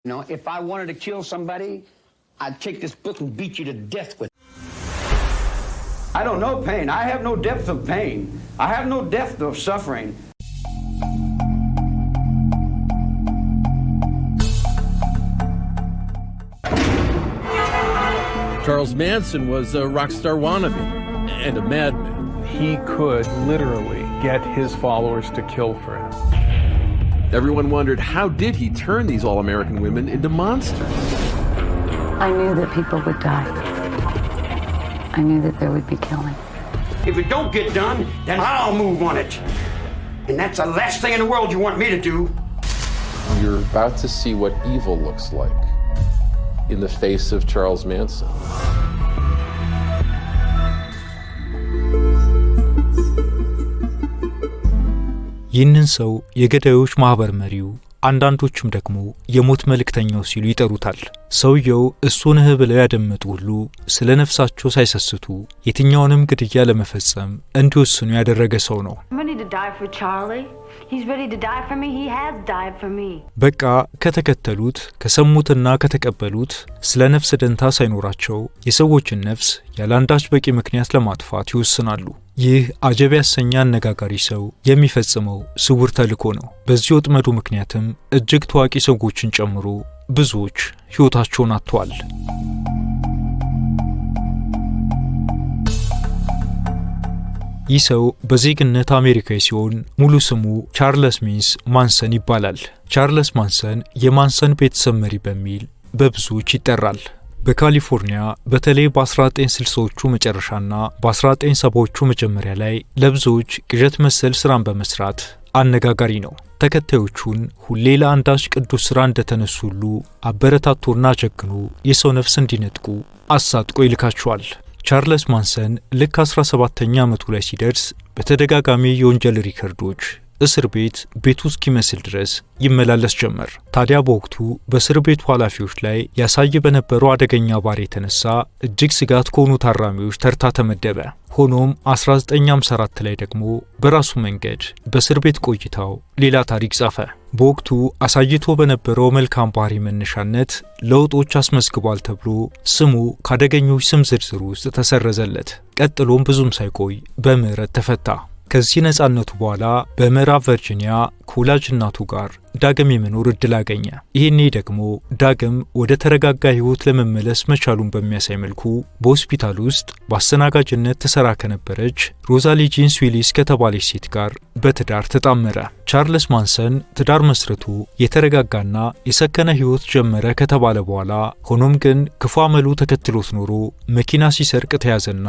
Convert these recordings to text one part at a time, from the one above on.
You know, if I wanted to kill somebody, I'd take this book and beat you to death with it. I don't know pain. I have no depth of pain. I have no depth of suffering. Charles Manson was a rock star wannabe and a madman. He could literally get his followers to kill for him. Everyone wondered, how did he turn these all-American women into monsters? I knew that people would die. I knew that there would be killing. If it don't get done, then I'll move on it. And that's the last thing in the world you want me to do. You're about to see what evil looks like in the face of Charles Manson. ይህንን ሰው የገዳዮች ማህበር መሪው አንዳንዶቹም ደግሞ የሞት መልእክተኛው ሲሉ ይጠሩታል። ሰውየው እሱ ነህ ብለው ያደመጡ ሁሉ ስለ ነፍሳቸው ሳይሰስቱ የትኛውንም ግድያ ለመፈጸም እንዲወስኑ ያደረገ ሰው ነው። በቃ ከተከተሉት ከሰሙትና ከተቀበሉት ስለ ነፍስ ደንታ ሳይኖራቸው የሰዎችን ነፍስ ያላንዳች በቂ ምክንያት ለማጥፋት ይወስናሉ። ይህ አጀብ ያሰኛ አነጋጋሪ ሰው የሚፈጽመው ስውር ተልእኮ ነው። በዚህ ወጥመዱ ምክንያትም እጅግ ታዋቂ ሰዎችን ጨምሮ ብዙዎች ሕይወታቸውን አጥተዋል። ይህ ሰው በዜግነት አሜሪካዊ ሲሆን ሙሉ ስሙ ቻርልስ ማንሰን ይባላል። ቻርልስ ማንሰን የማንሰን ቤተሰብ መሪ በሚል በብዙዎች ይጠራል። በካሊፎርኒያ በተለይ በ1960ዎቹ መጨረሻና በ1970ዎቹ መጀመሪያ ላይ ለብዙዎች ቅዠት መሰል ስራን በመስራት አነጋጋሪ ነው። ተከታዮቹን ሁሌ ለአንዳች ቅዱስ ስራ እንደተነሱ ሁሉ አበረታቶና ጀግኖ የሰው ነፍስ እንዲነጥቁ አሳጥቆ ይልካቸዋል። ቻርልስ ማንሰን ልክ 17ኛ ዓመቱ ላይ ሲደርስ በተደጋጋሚ የወንጀል ሪከርዶች እስር ቤቱ እስኪመስል ድረስ ይመላለስ ጀመር። ታዲያ በወቅቱ በእስር ቤቱ ኃላፊዎች ላይ ያሳይ በነበረው አደገኛ ባህሪ የተነሳ እጅግ ስጋት ከሆኑ ታራሚዎች ተርታ ተመደበ። ሆኖም 1954 ላይ ደግሞ በራሱ መንገድ በእስር ቤት ቆይታው ሌላ ታሪክ ጻፈ። በወቅቱ አሳይቶ በነበረው መልካም ባህሪ መነሻነት ለውጦች አስመዝግቧል ተብሎ ስሙ ካደገኞች ስም ዝርዝር ውስጥ ተሰረዘለት። ቀጥሎም ብዙም ሳይቆይ በምህረት ተፈታ። ከዚህ ነጻነቱ በኋላ በምዕራብ ቨርጂኒያ ከወላጅ እናቱ ጋር ዳግም የመኖር እድል አገኘ። ይህኔ ደግሞ ዳግም ወደ ተረጋጋ ህይወት ለመመለስ መቻሉን በሚያሳይ መልኩ በሆስፒታል ውስጥ በአስተናጋጅነት ተሰራ ከነበረች ሮዛሊ ጂንስ ዊሊስ ከተባለች ሴት ጋር በትዳር ተጣመረ። ቻርልስ ማንሰን ትዳር መስርቶ የተረጋጋና የሰከነ ህይወት ጀመረ ከተባለ በኋላ ሆኖም ግን ክፉ አመሉ ተከትሎት ኖሮ መኪና ሲሰርቅ ተያዘና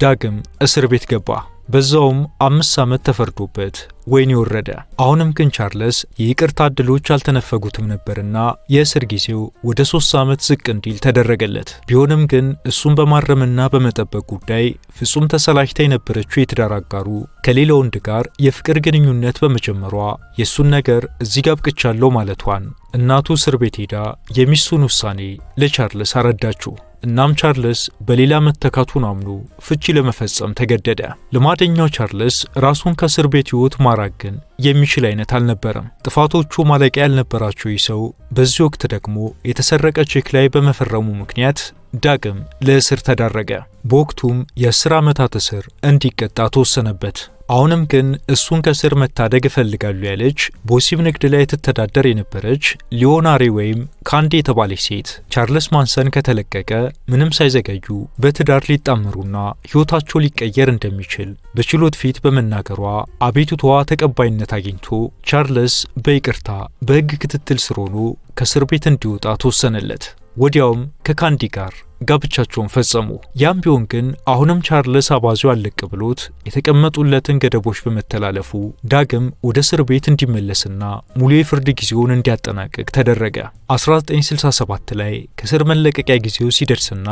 ዳግም እስር ቤት ገባ። በዛውም 5 ዓመት ተፈርዶበት ወይን ወረደ። አሁንም ግን ቻርልስ የይቅርታ ዕድሎች አልተነፈጉትም ነበርና የእስር ጊዜው ወደ 3 ዓመት ዝቅ እንዲል ተደረገለት። ቢሆንም ግን እሱን በማረምና በመጠበቅ ጉዳይ ፍጹም ተሰላችታ የነበረችው የትዳር አጋሩ ከሌላ ወንድ ጋር የፍቅር ግንኙነት በመጀመሯ የሱን ነገር እዚህ ጋር አብቅቻለሁ ማለቷን እናቱ እስር ቤት ሄዳ የሚስቱን ውሳኔ ለቻርልስ አረዳችው። እናም ቻርልስ በሌላ መተካቱን አምኖ ፍቺ ለመፈጸም ተገደደ። ልማደኛው ቻርልስ ራሱን ከእስር ቤት ህይወት ማራቅ ግን የሚችል አይነት አልነበረም። ጥፋቶቹ ማለቂያ ያልነበራቸው ይህ ሰው በዚህ ወቅት ደግሞ የተሰረቀ ቼክ ላይ በመፈረሙ ምክንያት ዳግም ለእስር ተዳረገ። በወቅቱም የ10 ዓመታት እስር እንዲቀጣ ተወሰነበት። አሁንም ግን እሱን ከእስር መታደግ እፈልጋለሁ ያለች በወሲብ ንግድ ላይ ትተዳደር የነበረች ሊዮናሪ ወይም ካንዲ የተባለች ሴት ቻርልስ ማንሰን ከተለቀቀ ምንም ሳይዘገዩ በትዳር ሊጣመሩና ህይወታቸው ሊቀየር እንደሚችል በችሎት ፊት በመናገሯ አቤቱታዋ ተቀባይነት አግኝቶ ቻርልስ በይቅርታ በህግ ክትትል ስር ሆኖ ከእስር ቤት እንዲወጣ ተወሰነለት። ወዲያውም ከካንዲ ጋር ጋብቻቸውን ፈጸሙ። ያም ቢሆን ግን አሁንም ቻርልስ አባዙ አለቅ ብሎት የተቀመጡለትን ገደቦች በመተላለፉ ዳግም ወደ እስር ቤት እንዲመለስና ሙሉ የፍርድ ጊዜውን እንዲያጠናቅቅ ተደረገ። 1967 ላይ ከእስር መለቀቂያ ጊዜው ሲደርስና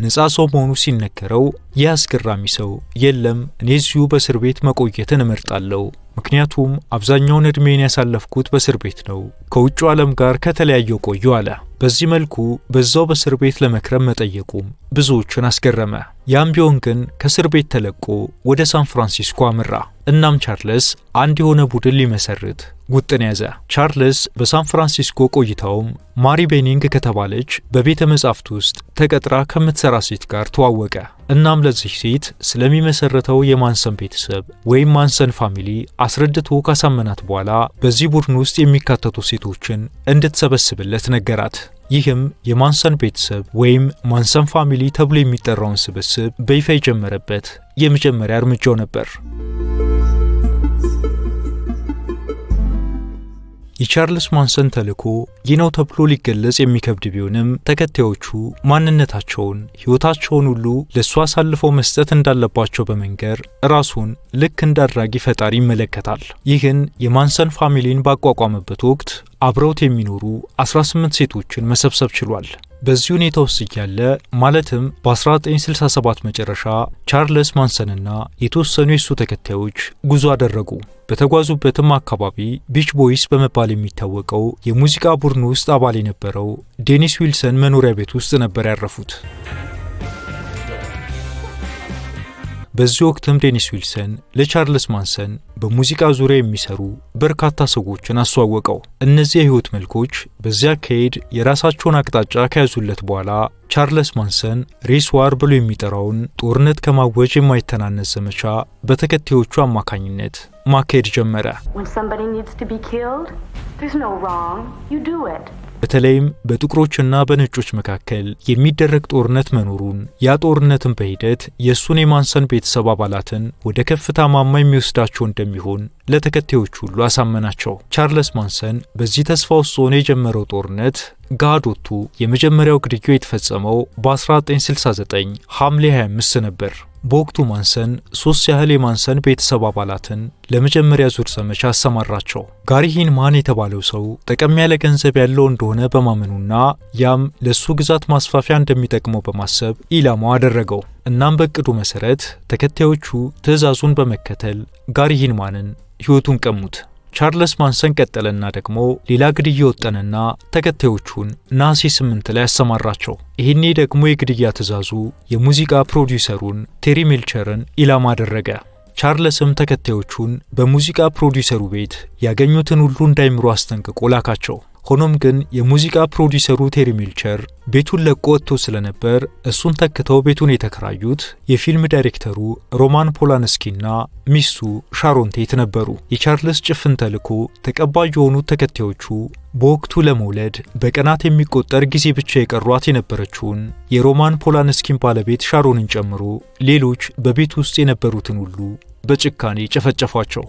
ነጻ ሰው መሆኑ ሲነገረው ይህ አስገራሚ ሰው የለም እኔ እዚሁ በእስር ቤት መቆየትን እመርጣለሁ ምክንያቱም አብዛኛውን እድሜን ያሳለፍኩት በእስር ቤት ነው፣ ከውጭው ዓለም ጋር ከተለያየው ቆዩ አለ። በዚህ መልኩ በዛው በእስር ቤት ለመክረም መጠየቁም ብዙዎችን አስገረመ። ያም ቢሆን ግን ከእስር ቤት ተለቆ ወደ ሳን ፍራንሲስኮ አመራ። እናም ቻርልስ አንድ የሆነ ቡድን ሊመሰርት ውጥን ያዘ። ቻርልስ በሳን ፍራንሲስኮ ቆይታውም ማሪ ቤኒንግ ከተባለች በቤተ መጻሕፍት ውስጥ ተቀጥራ ከምትሰራ ሴት ጋር ተዋወቀ። እናም ለዚህ ሴት ስለሚመሰረተው የማንሰን ቤተሰብ ወይም ማንሰን ፋሚሊ አስረድቶ ካሳመናት በኋላ በዚህ ቡድን ውስጥ የሚካተቱ ሴቶችን እንድትሰበስብለት ነገራት። ይህም የማንሰን ቤተሰብ ወይም ማንሰን ፋሚሊ ተብሎ የሚጠራውን ስብስብ በይፋ የጀመረበት የመጀመሪያ እርምጃው ነበር። የቻርልስ ማንሰን ተልዕኮ ይህ ነው ተብሎ ሊገለጽ የሚከብድ ቢሆንም ተከታዮቹ ማንነታቸውን፣ ሕይወታቸውን ሁሉ ለእሱ አሳልፈው መስጠት እንዳለባቸው በመንገር ራሱን ልክ እንደ አድራጊ ፈጣሪ ይመለከታል። ይህን የማንሰን ፋሚሊን ባቋቋመበት ወቅት አብረውት የሚኖሩ 18 ሴቶችን መሰብሰብ ችሏል። በዚህ ሁኔታ ውስጥ እያለ ማለትም በ1967 መጨረሻ ቻርልስ ማንሰንና የተወሰኑ የሱ ተከታዮች ጉዞ አደረጉ። በተጓዙበትም አካባቢ ቢች ቦይስ በመባል የሚታወቀው የሙዚቃ ቡድን ውስጥ አባል የነበረው ዴኒስ ዊልሰን መኖሪያ ቤት ውስጥ ነበር ያረፉት። በዚህ ወቅትም ዴኒስ ዊልሰን ለቻርልስ ማንሰን በሙዚቃ ዙሪያ የሚሰሩ በርካታ ሰዎችን አስተዋወቀው። እነዚህ የህይወት መልኮች በዚያ አካሄድ የራሳቸውን አቅጣጫ ከያዙለት በኋላ ቻርልስ ማንሰን ሬስ ዋር ብሎ የሚጠራውን ጦርነት ከማወጅ የማይተናነስ ዘመቻ በተከታዮቹ አማካኝነት ማካሄድ ጀመረ። በተለይም በጥቁሮችና በነጮች መካከል የሚደረግ ጦርነት መኖሩን፣ ያ ጦርነትን በሂደት የእሱን የማንሰን ቤተሰብ አባላትን ወደ ከፍታ ማማ የሚወስዳቸው እንደሚሆን ለተከታዮቹ ሁሉ አሳመናቸው። ቻርልስ ማንሰን በዚህ ተስፋ ውስጥ ሆኖ የጀመረው ጦርነት ገሃድ ወጥቶ የመጀመሪያው ግድያው የተፈጸመው በ1969 ሐምሌ 25 ነበር። በወቅቱ ማንሰን 3 ያህል የማንሰን ቤተሰብ አባላትን ለመጀመሪያ ዙር ዘመቻ አሰማራቸው። ጋሪ ሂንማን የተባለው ሰው ጠቀም ያለ ገንዘብ ያለው እንደሆነ በማመኑና ያም ለሱ ግዛት ማስፋፊያ እንደሚጠቅመው በማሰብ ኢላማው አደረገው። እናም በእቅዱ መሰረት ተከታዮቹ ትዕዛዙን በመከተል ጋሪ ሂንማንን ሕይወቱን ቀሙት። ቻርልስ ማንሰን ቀጠለና ደግሞ ሌላ ግድያ ወጠነና ተከታዮቹን ነሐሴ 8 ላይ ያሰማራቸው። ይህኔ ደግሞ የግድያ ትዕዛዙ የሙዚቃ ፕሮዲውሰሩን ቴሪ ሜልቸርን ኢላማ አደረገ። ቻርልስም ተከታዮቹን በሙዚቃ ፕሮዲውሰሩ ቤት ያገኙትን ሁሉ እንዳይምሩ አስጠንቅቆ ላካቸው። ሆኖም ግን የሙዚቃ ፕሮዲውሰሩ ቴሪ ሜልቸር ቤቱን ለቆ ወጥቶ ስለነበር እሱን ተክተው ቤቱን የተከራዩት የፊልም ዳይሬክተሩ ሮማን ፖላንስኪና ሚስቱ ሻሮን ቴት ነበሩ። የቻርልስ ጭፍን ተልዕኮ ተቀባይ የሆኑት ተከታዮቹ በወቅቱ ለመውለድ በቀናት የሚቆጠር ጊዜ ብቻ የቀሯት የነበረችውን የሮማን ፖላንስኪን ባለቤት ሻሮንን ጨምሮ ሌሎች በቤት ውስጥ የነበሩትን ሁሉ በጭካኔ ጨፈጨፏቸው።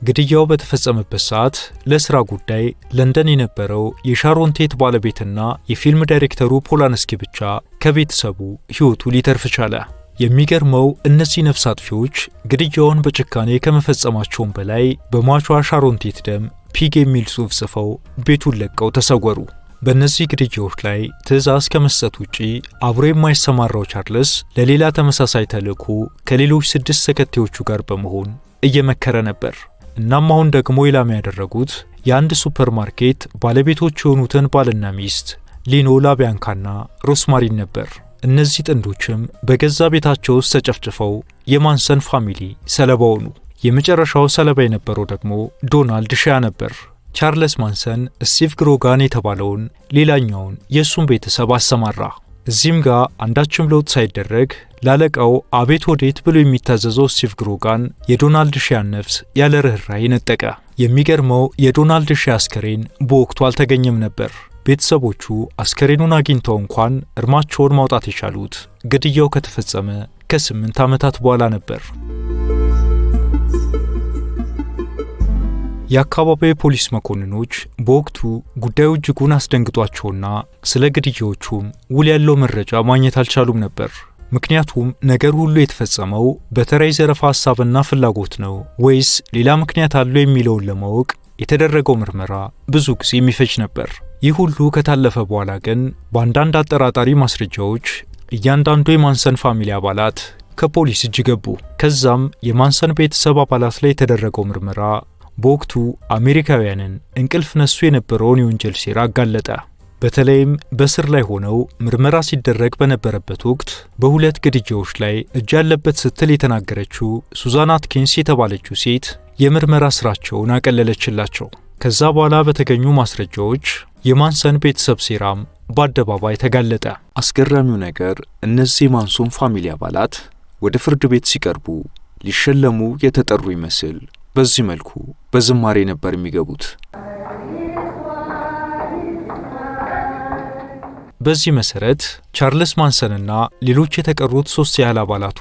ግድያው በተፈጸመበት ሰዓት ለስራ ጉዳይ ለንደን የነበረው የሻሮን ቴት ባለቤትና የፊልም ዳይሬክተሩ ፖላንስኪ ብቻ ከቤተሰቡ ሕይወቱ ሊተርፍ ቻለ። የሚገርመው እነዚህ ነፍስ አጥፊዎች ግድያውን በጭካኔ ከመፈጸማቸውም በላይ በሟቿ ሻሮን ቴት ደም ፒግ የሚል ጽሑፍ ጽፈው ቤቱን ለቀው ተሰወሩ። በእነዚህ ግድያዎች ላይ ትዕዛዝ ከመስጠት ውጪ አብሮ የማይሰማራው ቻርልስ ለሌላ ተመሳሳይ ተልዕኮ ከሌሎች 6 ተከታዮቹ ጋር በመሆን እየመከረ ነበር። እናም አሁን ደግሞ ኢላማ ያደረጉት የአንድ ሱፐርማርኬት ባለቤቶች የሆኑትን ባልና ሚስት ሊኖ ላቢያንካና ሮስማሪን ነበር። እነዚህ ጥንዶችም በገዛ ቤታቸው ውስጥ ተጨፍጭፈው የማንሰን ፋሚሊ ሰለባ ሆኑ። የመጨረሻው ሰለባ የነበረው ደግሞ ዶናልድ ሺያ ነበር። ቻርልስ ማንሰን ስቲቭ ግሮጋን የተባለውን ሌላኛውን የእሱን ቤተሰብ አሰማራ። እዚህም ጋር አንዳችም ለውጥ ሳይደረግ ላለቃው አቤት ወዴት ብሎ የሚታዘዘው ስቲቭ ግሮጋን የዶናልድ ሺያን ነፍስ ያለ ርኅራኄ ነጠቀ። የሚገርመው የዶናልድ ሺያ አስከሬን በወቅቱ አልተገኘም ነበር። ቤተሰቦቹ አስከሬኑን አግኝተው እንኳን እርማቸውን ማውጣት የቻሉት ግድያው ከተፈጸመ ከ8 ዓመታት በኋላ ነበር። የአካባቢው የፖሊስ መኮንኖች በወቅቱ ጉዳዩ እጅጉን አስደንግጧቸውና ስለ ግድያዎቹም ውል ያለው መረጃ ማግኘት አልቻሉም ነበር። ምክንያቱም ነገር ሁሉ የተፈጸመው በተራይ ዘረፋ ሐሳብና ፍላጎት ነው ወይስ ሌላ ምክንያት አለው የሚለውን ለማወቅ የተደረገው ምርመራ ብዙ ጊዜ የሚፈጅ ነበር። ይህ ሁሉ ከታለፈ በኋላ ግን በአንዳንድ አጠራጣሪ ማስረጃዎች እያንዳንዱ የማንሰን ፋሚሊ አባላት ከፖሊስ እጅ ገቡ። ከዛም የማንሰን ቤተሰብ አባላት ላይ የተደረገው ምርመራ በወቅቱ አሜሪካውያንን እንቅልፍ ነሱ የነበረውን የወንጀል ሴራ አጋለጠ። በተለይም በስር ላይ ሆነው ምርመራ ሲደረግ በነበረበት ወቅት በሁለት ግድያዎች ላይ እጅ ያለበት ስትል የተናገረችው ሱዛን አትኪንስ የተባለችው ሴት የምርመራ ስራቸውን አቀለለችላቸው። ከዛ በኋላ በተገኙ ማስረጃዎች የማንሰን ቤተሰብ ሴራም በአደባባይ ተጋለጠ። አስገራሚው ነገር እነዚህ የማንሶን ፋሚሊ አባላት ወደ ፍርድ ቤት ሲቀርቡ ሊሸለሙ የተጠሩ ይመስል በዚህ መልኩ በዝማሬ ነበር የሚገቡት። በዚህ መሰረት ቻርልስ ማንሰንና ሌሎች የተቀሩት 3 ያህል አባላቱ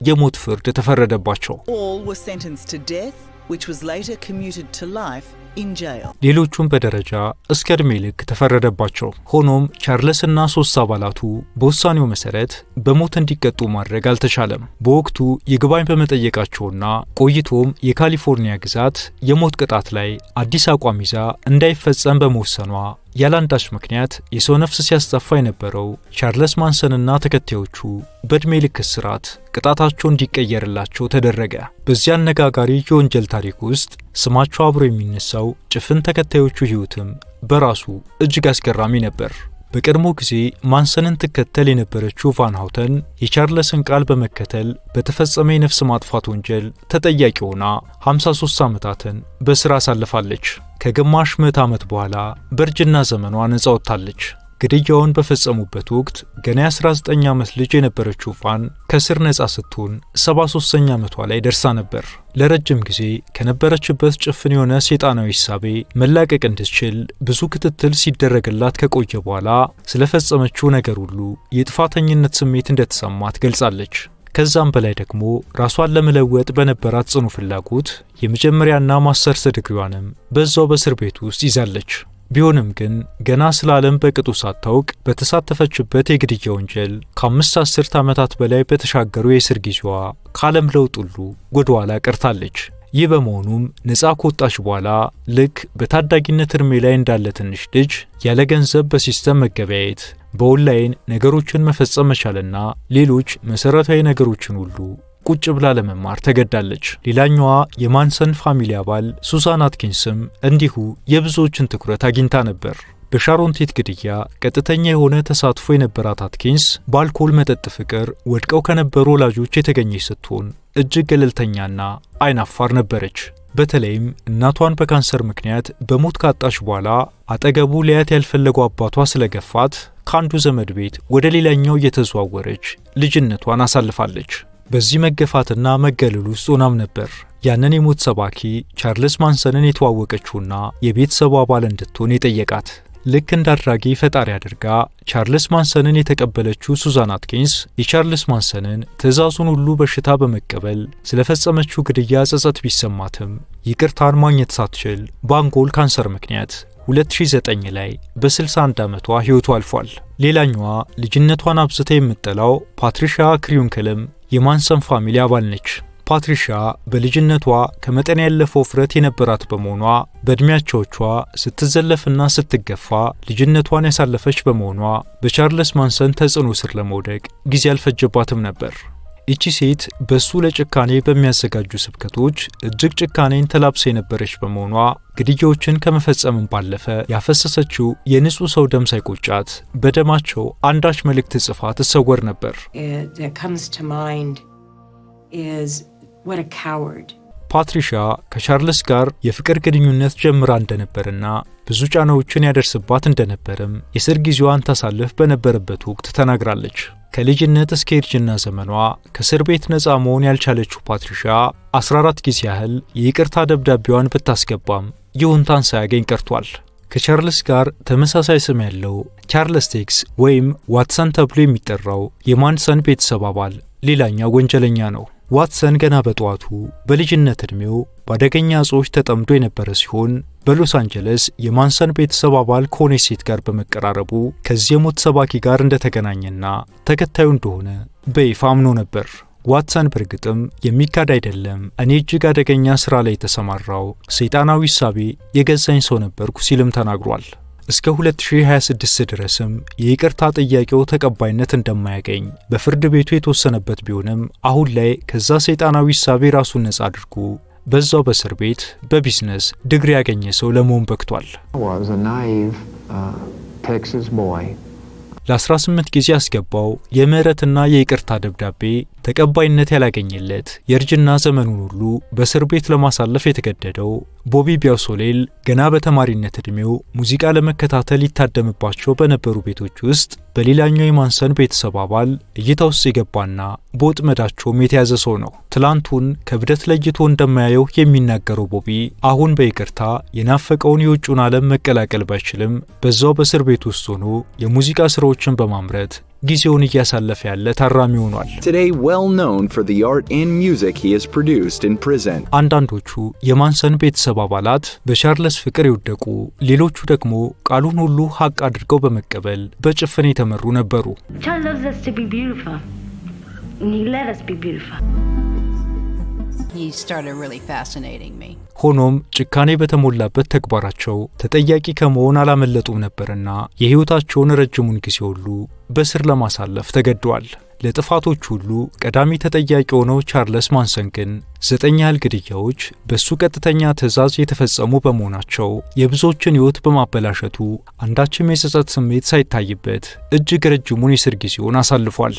የሞት ፍርድ ተፈረደባቸው። All were sentenced to death, which was later commuted to life in jail. ሌሎቹም በደረጃ እስከ ዕድሜ ልክ ተፈረደባቸው። ሆኖም ቻርልስና 3 አባላቱ በውሳኔው መሰረት በሞት እንዲቀጡ ማድረግ አልተቻለም። በወቅቱ ይግባኝ በመጠየቃቸውና ቆይቶም የካሊፎርኒያ ግዛት የሞት ቅጣት ላይ አዲስ አቋም ይዛ እንዳይፈጸም በመወሰኗ ያላንዳች ምክንያት የሰው ነፍስ ሲያስጠፋ የነበረው ቻርልስ ማንሰንና ተከታዮቹ በዕድሜ ልክ እስራት ቅጣታቸው እንዲቀየርላቸው ተደረገ። በዚህ አነጋጋሪ የወንጀል ታሪክ ውስጥ ስማቸው አብሮ የሚነሳው ጭፍን ተከታዮቹ ሕይወትም በራሱ እጅግ አስገራሚ ነበር። በቀድሞ ጊዜ ማንሰንን ትከተል የነበረችው ቫን ሃውተን የቻርልስን ቃል በመከተል በተፈጸመ የነፍስ ማጥፋት ወንጀል ተጠያቂ ሆና 53 ዓመታትን በስራ አሳልፋለች። ከግማሽ ምዕተ ዓመት በኋላ በእርጅና ዘመኗ ነጻ ወጥታለች። ግድያውን በፈጸሙበት ወቅት ገና 19 ዓመት ልጅ የነበረችው ቫን ከስር ነጻ ስትሆን 73ኛ ዓመቷ ላይ ደርሳ ነበር። ለረጅም ጊዜ ከነበረችበት ጭፍን የሆነ ሰይጣናዊ እሳቤ መላቀቅ እንድትችል ብዙ ክትትል ሲደረግላት ከቆየ በኋላ ስለፈጸመችው ነገር ሁሉ የጥፋተኝነት ስሜት እንደተሰማት ገልጻለች። ከዛም በላይ ደግሞ ራሷን ለመለወጥ በነበራት ጽኑ ፍላጎት የመጀመሪያና ማስተርስ ዲግሪዋንም በዛው በእስር ቤት ውስጥ ይዛለች። ቢሆንም ግን ገና ስለ ዓለም በቅጡ ሳታውቅ በተሳተፈችበት የግድያ ወንጀል ከ5 ዓመታት በላይ በተሻገሩ የእስር ጊዜዋ ከዓለም ለውጥ ሁሉ ወደ ኋላ ቀርታለች። ይህ በመሆኑም ነጻ ከወጣች በኋላ ልክ በታዳጊነት እድሜ ላይ እንዳለ ትንሽ ልጅ ያለ ገንዘብ በሲስተም መገበያየት፣ በኦንላይን ነገሮችን መፈጸም መቻልና ሌሎች መሰረታዊ ነገሮችን ሁሉ ቁጭ ብላ ለመማር ተገዳለች። ሌላኛዋ የማንሰን ፋሚሊ አባል ሱዛን አትኪንስም እንዲሁ የብዙዎችን ትኩረት አግኝታ ነበር። በሻሮን ቴት ግድያ ቀጥተኛ የሆነ ተሳትፎ የነበራት አትኪንስ በአልኮል መጠጥ ፍቅር ወድቀው ከነበሩ ወላጆች የተገኘች ስትሆን እጅግ ገለልተኛና አይናፋር ነበረች። በተለይም እናቷን በካንሰር ምክንያት በሞት ካጣች በኋላ አጠገቡ ሊያት ያልፈለገው አባቷ ስለገፋት ከአንዱ ዘመድ ቤት ወደ ሌላኛው እየተዘዋወረች ልጅነቷን አሳልፋለች። በዚህ መገፋትና መገለል ውስጥ ሆናም ነበር ያንን የሞት ሰባኪ ቻርልስ ማንሰንን የተዋወቀችውና የቤተሰቡ አባል እንድትሆን የጠየቃት። ልክ እንዳድራጊ ፈጣሪ አድርጋ ቻርልስ ማንሰንን የተቀበለችው ሱዛን አትኪንስ የቻርልስ ማንሰንን ትዕዛዙን ሁሉ በሽታ በመቀበል ስለፈጸመችው ግድያ ጸጸት ቢሰማትም ይቅርታን ማግኘት ሳትችል በአንጎል ካንሰር ምክንያት 2009 ላይ በ61 ዓመቷ ሕይወቷ አልፏል። ሌላኛዋ ልጅነቷን አብዝታ የምትጠላው ፓትሪሻ ክሪዩንክልም የማንሰን ፋሚሊ አባል ነች። ፓትሪሻ በልጅነቷ ከመጠን ያለፈ ውፍረት የነበራት በመሆኗ በእድሜያቸዎቿ ስትዘለፍና ስትገፋ ልጅነቷን ያሳለፈች በመሆኗ በቻርልስ ማንሰን ተጽዕኖ ስር ለመውደቅ ጊዜ አልፈጀባትም ነበር። ይቺ ሴት በሱ ለጭካኔ በሚያዘጋጁ ስብከቶች እጅግ ጭካኔን ተላብሳ የነበረች በመሆኗ ግድያዎችን ከመፈጸምን ባለፈ ያፈሰሰችው የንጹህ ሰው ደም ሳይቆጫት በደማቸው አንዳች መልእክት ጽፋ ትሰወር ነበር። ፓትሪሻ ከቻርልስ ጋር የፍቅር ግንኙነት ጀምራ እንደነበርና ብዙ ጫናዎችን ያደርስባት እንደነበርም የእስር ጊዜዋን ታሳልፍ በነበረበት ወቅት ተናግራለች። ከልጅነት እስከ እርጅና ዘመኗ ከእስር ቤት ነፃ መሆን ያልቻለችው ፓትሪሻ 14 ጊዜ ያህል የይቅርታ ደብዳቤዋን ብታስገባም ይሁንታን ሳያገኝ ቀርቷል። ከቻርልስ ጋር ተመሳሳይ ስም ያለው ቻርልስ ቴክስ ወይም ዋትሰን ተብሎ የሚጠራው የማንሰን ቤተሰብ አባል ሌላኛው ወንጀለኛ ነው። ዋትሰን ገና በጠዋቱ በልጅነት ዕድሜው በአደገኛ እጾች ተጠምዶ የነበረ ሲሆን በሎስ አንጀለስ የማንሰን ቤተሰብ አባል ከሆነች ሴት ጋር በመቀራረቡ ከዚህ የሞት ሰባኪ ጋር እንደተገናኘና ተከታዩ እንደሆነ በይፋ አምኖ ነበር። ዋትሰን በእርግጥም የሚካድ አይደለም፣ እኔ እጅግ አደገኛ ሥራ ላይ የተሰማራው ሰይጣናዊ እሳቤ የገዛኝ ሰው ነበርኩ ሲልም ተናግሯል። እስከ 2026 ድረስም የይቅርታ ጥያቄው ተቀባይነት እንደማያገኝ በፍርድ ቤቱ የተወሰነበት ቢሆንም አሁን ላይ ከዛ ሰይጣናዊ እሳቤ ራሱን ነጻ አድርጎ በዛው በእስር ቤት በቢዝነስ ዲግሪ ያገኘ ሰው ለመሆን በቅቷል። ለ18 ጊዜ ያስገባው የምህረትና የይቅርታ ደብዳቤ ተቀባይነት ያላገኘለት የእርጅና ዘመኑን ሁሉ በእስር ቤት ለማሳለፍ የተገደደው ቦቢ ቢያውሶሌል ገና በተማሪነት ዕድሜው ሙዚቃ ለመከታተል ይታደምባቸው በነበሩ ቤቶች ውስጥ በሌላኛው የማንሰን ቤተሰብ አባል እይታ ውስጥ የገባና በወጥመዳቸውም የተያዘ ሰው ነው። ትላንቱን ከብደት ለይቶ እንደማያየው የሚናገረው ቦቢ አሁን በይቅርታ የናፈቀውን የውጭውን ዓለም መቀላቀል ባይችልም በዛው በእስር ቤት ውስጥ ሆኖ የሙዚቃ ስራዎችን በማምረት ጊዜውን እያሳለፈ ያለ ታራሚ ሆኗል። Today well known for the art and music he has produced in prison. አንዳንዶቹ የማንሰን ቤተሰብ አባላት በቻርለስ ፍቅር የወደቁ፣ ሌሎቹ ደግሞ ቃሉን ሁሉ ሀቅ አድርገው በመቀበል በጭፍን የተመሩ ነበሩ። Charles loves us to be beautiful, and he let us be beautiful. He started really fascinating me. ሆኖም ጭካኔ በተሞላበት ተግባራቸው ተጠያቂ ከመሆን አላመለጡም ነበርና የህይወታቸውን ረጅሙን ጊዜ ሁሉ በስር ለማሳለፍ ተገደዋል። ለጥፋቶች ሁሉ ቀዳሚ ተጠያቂ ሆነው ቻርለስ ማንሰን ግን 9 ያህል ግድያዎች በሱ ቀጥተኛ ትዕዛዝ የተፈጸሙ በመሆናቸው የብዙዎችን ህይወት በማበላሸቱ አንዳችም የጸጸት ስሜት ሳይታይበት እጅግ ረጅሙን የስር ጊዜውን አሳልፏል።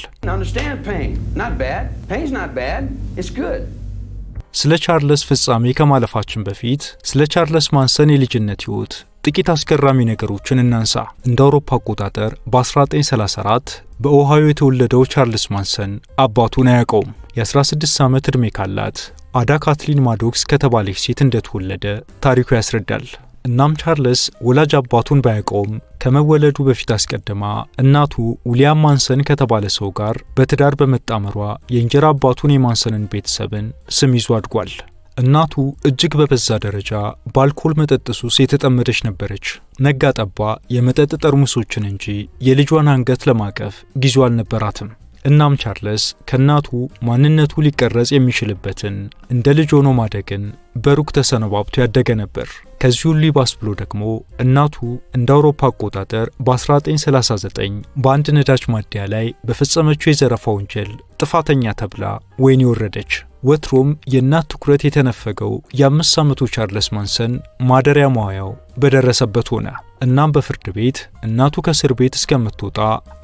ስለ ቻርለስ ፍጻሜ ከማለፋችን በፊት ስለ ቻርለስ ማንሰን የልጅነት ህይወት ጥቂት አስገራሚ ነገሮችን እናንሳ። እንደ አውሮፓ አቆጣጠር በ1934 በኦሃዮ የተወለደው ቻርልስ ማንሰን አባቱን አያውቀውም። የ16 ዓመት ዕድሜ ካላት አዳ ካትሊን ማዶክስ ከተባለች ሴት እንደተወለደ ታሪኩ ያስረዳል። እናም ቻርለስ ወላጅ አባቱን ባያውቀውም ከመወለዱ በፊት አስቀድማ እናቱ ዊሊያም ማንሰን ከተባለ ሰው ጋር በትዳር በመጣመሯ የእንጀራ አባቱን የማንሰንን ቤተሰብን ስም ይዞ አድጓል። እናቱ እጅግ በበዛ ደረጃ በአልኮል መጠጥ ሱስ የተጠመደች ነበረች። ነጋ ጠባ የመጠጥ ጠርሙሶችን እንጂ የልጇን አንገት ለማቀፍ ጊዜው አልነበራትም። እናም ቻርለስ ከእናቱ ማንነቱ ሊቀረጽ የሚችልበትን እንደ ልጅ ሆኖ ማደግን በሩቅ ተሰነባብቶ ያደገ ነበር። ከዚህ ሁሉ ይባስ ብሎ ደግሞ እናቱ እንደ አውሮፓ አቆጣጠር በ1939 በአንድ ነዳጅ ማደያ ላይ በፈጸመችው የዘረፋ ወንጀል ጥፋተኛ ተብላ ወህኒ ወረደች። ወትሮም የእናት ትኩረት የተነፈገው የ5 ዓመቱ ቻርለስ ማንሰን ማደሪያ መዋያው በደረሰበት ሆነ። እናም በፍርድ ቤት እናቱ ከእስር ቤት እስከምትወጣ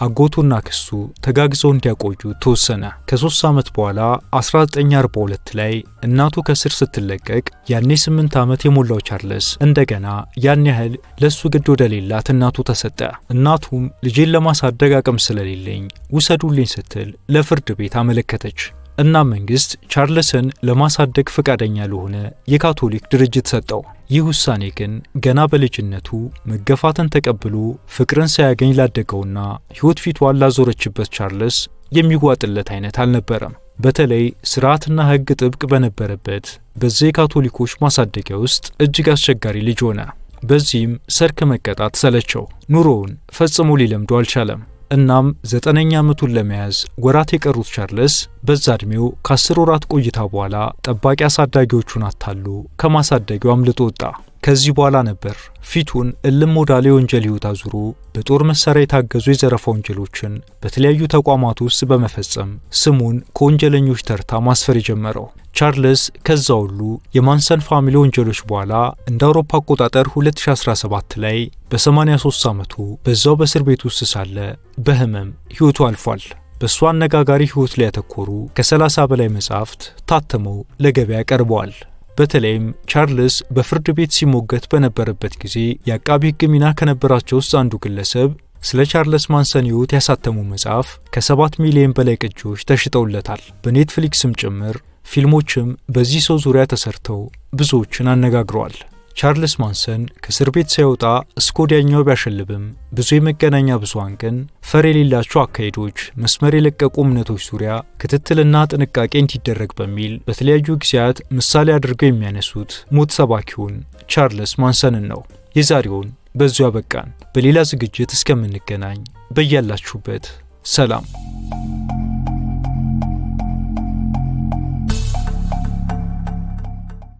አጎቱና ክሱ ተጋግዘው እንዲያቆዩ ተወሰነ። ከ3 ዓመት በኋላ 1942 ላይ እናቱ ከእስር ስትለቀቅ ያኔ 8 ዓመት የሞላው ቻርለስ እንደገና ያን ያህል ለሱ ግድ ወደሌላት እናቱ ተሰጠ። እናቱም ልጄን ለማሳደግ አቅም ስለሌለኝ ውሰዱልኝ ስትል ለፍርድ ቤት አመለከተች። እና መንግስት ቻርልስን ለማሳደግ ፈቃደኛ ለሆነ የካቶሊክ ድርጅት ሰጠው። ይህ ውሳኔ ግን ገና በልጅነቱ መገፋትን ተቀብሎ ፍቅርን ሳያገኝ ላደገውና ሕይወት ፊቷን ላዞረችበት ቻርልስ የሚዋጥለት አይነት አልነበረም። በተለይ ስርዓትና ሕግ ጥብቅ በነበረበት በዚህ የካቶሊኮች ማሳደጊያ ውስጥ እጅግ አስቸጋሪ ልጅ ሆነ። በዚህም ሰርክ መቀጣት ሰለቸው። ኑሮውን ፈጽሞ ሊለምዶ አልቻለም። እናም 9ኛ ዓመቱን ለመያዝ ወራት የቀሩት ቻርልስ በዛ ዕድሜው ከ10 ወራት ቆይታ በኋላ ጠባቂ አሳዳጊዎቹን አታሎ ከማሳደጊያው አምልጦ ወጣ። ከዚህ በኋላ ነበር ፊቱን እልም ወዳለ የወንጀል ሕይወት አዙሮ በጦር መሳሪያ የታገዙ የዘረፋ ወንጀሎችን በተለያዩ ተቋማት ውስጥ በመፈጸም ስሙን ከወንጀለኞች ተርታ ማስፈር የጀመረው። ቻርልስ ከዛ ሁሉ የማንሰን ፋሚሊ ወንጀሎች በኋላ እንደ አውሮፓ አቆጣጠር 2017 ላይ በ83 ዓመቱ በዛው በእስር ቤት ውስጥ ሳለ በህመም ሕይወቱ አልፏል። በእሱ አነጋጋሪ ሕይወት ላይ ያተኮሩ ከ30 በላይ መጻሕፍት ታትመው ለገበያ ቀርበዋል። በተለይም ቻርልስ በፍርድ ቤት ሲሞገት በነበረበት ጊዜ የአቃቢ ሕግ ሚና ከነበራቸው ውስጥ አንዱ ግለሰብ ስለ ቻርልስ ማንሰን ሕይወት ያሳተሙ መጽሐፍ ከ7 ሚሊዮን በላይ ቅጂዎች ተሽጠውለታል። በኔትፍሊክስም ጭምር ፊልሞችም በዚህ ሰው ዙሪያ ተሰርተው ብዙዎችን አነጋግረዋል። ቻርልስ ማንሰን ከእስር ቤት ሳይወጣ እስከ ወዲያኛው ቢያሸልብም ብዙ የመገናኛ ብዙሃን ግን ፈር የሌላቸው አካሄዶች፣ መስመር የለቀቁ እምነቶች ዙሪያ ክትትልና ጥንቃቄ እንዲደረግ በሚል በተለያዩ ጊዜያት ምሳሌ አድርገው የሚያነሱት ሞት ሰባኪውን ቻርልስ ማንሰንን ነው። የዛሬውን በዚሁ አበቃን። በሌላ ዝግጅት እስከምንገናኝ በያላችሁበት ሰላም።